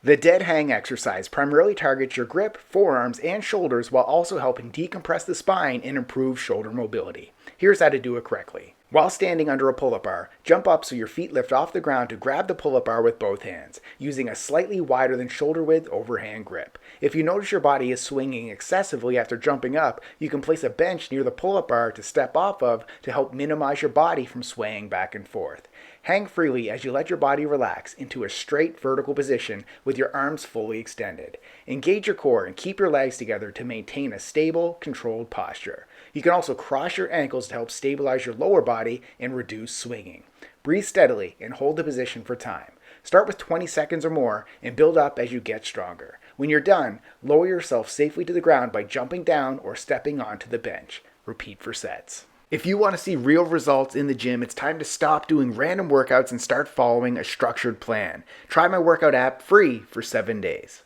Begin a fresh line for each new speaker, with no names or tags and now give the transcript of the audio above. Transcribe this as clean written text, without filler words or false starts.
The dead hang exercise primarily targets your grip, forearms, and shoulders while also helping decompress the spine and improve shoulder mobility. Here's how to do it correctly. While standing under a pull-up bar, jump up so your feet lift off the ground to grab the pull-up bar with both hands, using a slightly wider than shoulder width overhand grip. If you notice your body is swinging excessively after jumping up, you can place a bench near the pull-up bar to step off of to help minimize your body from swaying back and forth. Hang freely as you let your body relax into a straight vertical position with your arms fully extended. Engage your core and keep your legs together to maintain a stable, controlled posture. You can also cross your ankles to help stabilize your lower body and reduce swinging. Breathe steadily and hold the position for time. Start with 20 seconds or more and build up as you get stronger. When you're done, lower yourself safely to the ground by jumping down or stepping onto the bench. Repeat for sets. If you want to see real results in the gym, it's time to stop doing random workouts and start following a structured plan. Try my workout app free for 7 days.